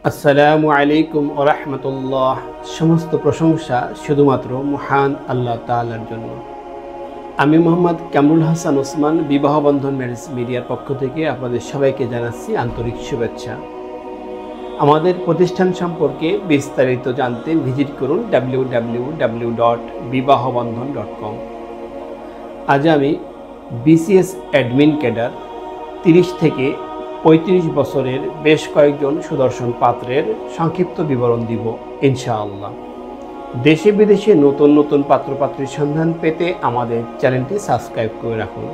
আসসালামু আলাইকুম ওয়া রাহমাতুল্লাহ। সমস্ত প্রশংসা শুধুমাত্র মহান আল্লাহ তাআলার জন্য। আমি মোহাম্মদ কামরুল হাসান ওসমান বিবাহ বন্ধন ম্যারেজ মিডিয়ার পক্ষ থেকে আপনাদের সবাইকে জানাচ্ছি আন্তরিক শুভেচ্ছা। আমাদের প্রতিষ্ঠান সম্পর্কে বিস্তারিত জানতে ভিজিট করুন www.bibahobandhon.com। আজ আমি বিসিএস অ্যাডমিন ক্যাডার 30 থেকে 35 বছরের বেশ কয়েকজন সুদর্শন পাত্রের সংক্ষিপ্ত বিবরণ দিব ইনশাআল্লাহ। দেশে বিদেশে নতুন নতুন পাত্রপাত্রীর সন্ধান পেতে আমাদের চ্যানেলটি সাবস্ক্রাইব করে রাখুন।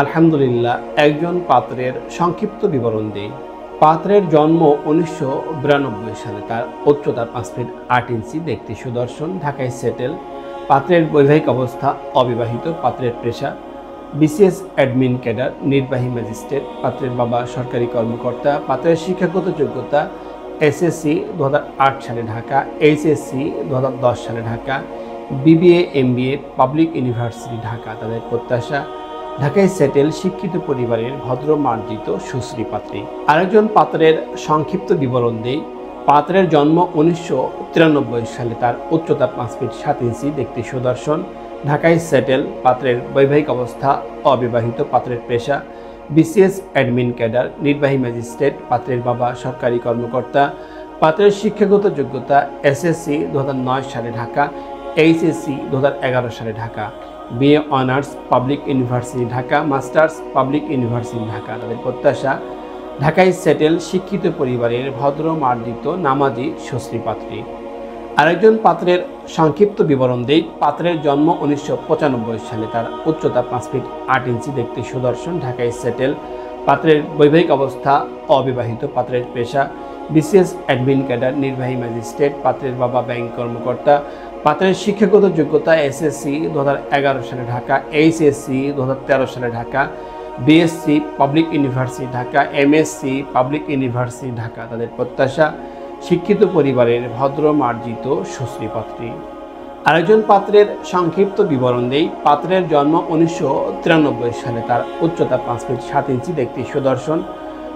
আলহামদুলিল্লাহ, একজন পাত্রের সংক্ষিপ্ত বিবরণ দিই। পাত্রের জন্ম 1992 সালে। তার উচ্চতা 5 ফিট 8 ইঞ্চি, দেখতে সুদর্শন, ঢাকায় সেটেল। পাত্রের বৈবাহিক অবস্থা অবিবাহিত। পাত্রের পেশা বিসিএস অ্যাডমিন ক্যাডার, নির্বাহী ম্যাজিস্ট্রেট। পাত্রের বাবা সরকারি কর্মকর্তা। পাত্রের শিক্ষাগত যোগ্যতা এসএসসি 2008 সালে ঢাকা, এইচএসসি 2010 সালে Dhaka, BBA MBA public university Dhaka. তাদের প্রত্যাশা ঢাকায় সেটেল, শিক্ষিত পরিবারের, ভদ্র মার্জিত সুশ্রী পাত্রী। আরেকজন পাত্রের সংক্ষিপ্ত বিবরণ দেই। পাত্রের জন্ম 1993 সালে। তার উচ্চতা 5 ফিট 7 ইঞ্চি, দেখতে সুদর্শন, ঢাকায় সেটেল। পাত্রের বৈবাহিক অবস্থা অবিবাহিত। পাত্রের পেশা বিসিএস অ্যাডমিন ক্যাডার, নির্বাহী ম্যাজিস্ট্রেট। পাত্রের বাবা সরকারি কর্মকর্তা। পাত্রের শিক্ষাগত যোগ্যতা এসএসসি 2009 সালে ঢাকা, এইচএসসি 2011 সালে Dhaka, BA honours public university Dhaka, masters public university Dhaka. তাদের প্রত্যাশা ঢাকায় সেটেল, শিক্ষিত পরিবারের, ভদ্র মার্জিত নামাজি সুশ্রী পাত্রী। আরেকজন পাত্রের সংক্ষিপ্ত বিবরণ দেই। পাত্রের জন্ম 1995 সালে। তার উচ্চতা 5 ফিট 8 ইঞ্চি, দেখতে সুদর্শন, ঢাকায় সেটেল। পাত্রের বৈবাহিক অবস্থা অবিবাহিত। পাত্রের পেশা বিসিএস অ্যাডমিন ক্যাডার, নির্বাহী ম্যাজিস্ট্রেট। পাত্রের বাবা ব্যাংক কর্মকর্তা। পাত্রের শিক্ষাগত যোগ্যতা এসএসসি 2011 সালে ঢাকা, এইচএসসি 2013 সালে Dhaka, BSc public university Dhaka, MSc public university Dhaka. তাদের প্রত্যাশা শিক্ষিত পরিবারের, ভদ্র মার্জিত সুশ্রী পাত্রী। আরেকজন পাত্রের সংক্ষিপ্ত বিবরণ দেই। পাত্রের জন্ম 1993 সালে। তার উচ্চতা 5 ফিট 7 ইঞ্চি, দেখতে সুদর্শন।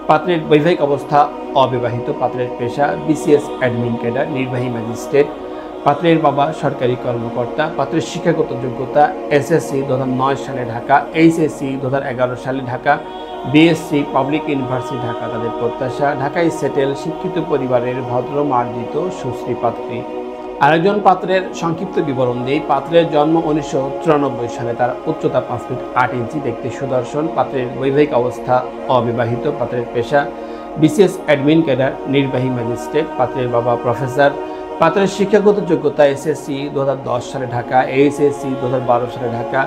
পাত্রের বৈবাহিক অবস্থা অবিবাহিত। পাত্রের পেশা বিসিএস অ্যাডমিন ক্যাডার, নির্বাহী ম্যাজিস্ট্রেট। পাত্রের বাবা সরকারি কর্মকর্তা। পাত্রের শিক্ষাগত যোগ্যতা এসএসসি 2009 সালে ঢাকা, এইচএসসি 2011 সালে Dhaka, BSc public university Dhaka. তাদের প্রত্যাশা ঢাকায় সেটেল, শিক্ষিত পরিবারের, ভদ্র মার্জিত সুশ্রী পাত্রী। আরেকজন পাত্রের সংক্ষিপ্ত বিবরণ দিই। পাত্রের জন্ম 1994 সালে। তার উচ্চতা 5 ফিট 8 ইঞ্চি, দেখতে সুদর্শন। পাত্রের বৈবাহিক অবস্থা অবিবাহিত। পাত্রের পেশা বিসিএস অ্যাডমিন ক্যাডার, নির্বাহী ম্যাজিস্ট্রেট। পাত্রের বাবা প্রফেসর। পাত্রের শিক্ষাগত যোগ্যতা এসএসসি 2010 সালে ঢাকা, এইচএসসি 2012 সালে Dhaka,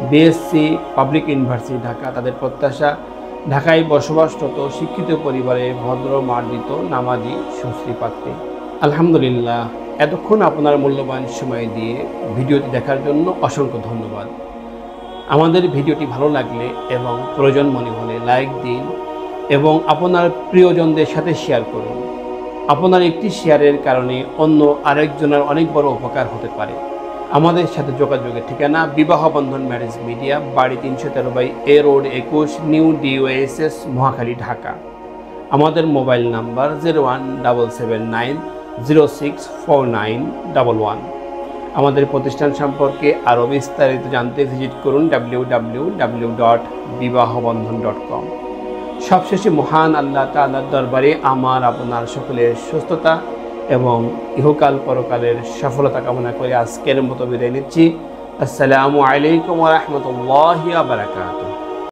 BSc public university Dhaka. তাদের প্রত্যাশা ঢাকায় বসবাসরত, শিক্ষিত পরিবারে, ভদ্র মার্জিত নামাজি সুশ্রী পাত্রী। আলহামদুলিল্লাহ, এতক্ষণ আপনার মূল্যবান সময় দিয়ে ভিডিওটি দেখার জন্য অসংখ্য ধন্যবাদ। আমাদের ভিডিওটি ভালো লাগলে এবং প্রয়োজন মনে হলে লাইক দিন এবং আপনার প্রিয়জনদের সাথে শেয়ার করুন। আপনার একটি শেয়ারের কারণে অন্য আরেকজনের অনেক বড় উপকার হতে পারে। আমাদের সাথে যোগাযোগের ঠিকানা বিবাহ বন্ধন ম্যারেজ মিডিয়া, বাড়ি 313/A road 21, new DOSS, Mohakhali, Dhaka. আমাদের মোবাইল নাম্বার 017790649111। আমাদের প্রতিষ্ঠান সম্পর্কে আরও বিস্তারিত জানতে ভিজিট করুন www.bibahobandhon.com। সবশেষে মহান আল্লাহ তাআলার দরবারে আমার আপনার সকলের সুস্থতা এবং ইহকাল পরকালের সফলতা কামনা করে আজকের মতো বিদায় নিচ্ছি। আসসালামু আলাইকুম ওয়া রাহমাতুল্লাহি ওয়া বারাকাতুহু।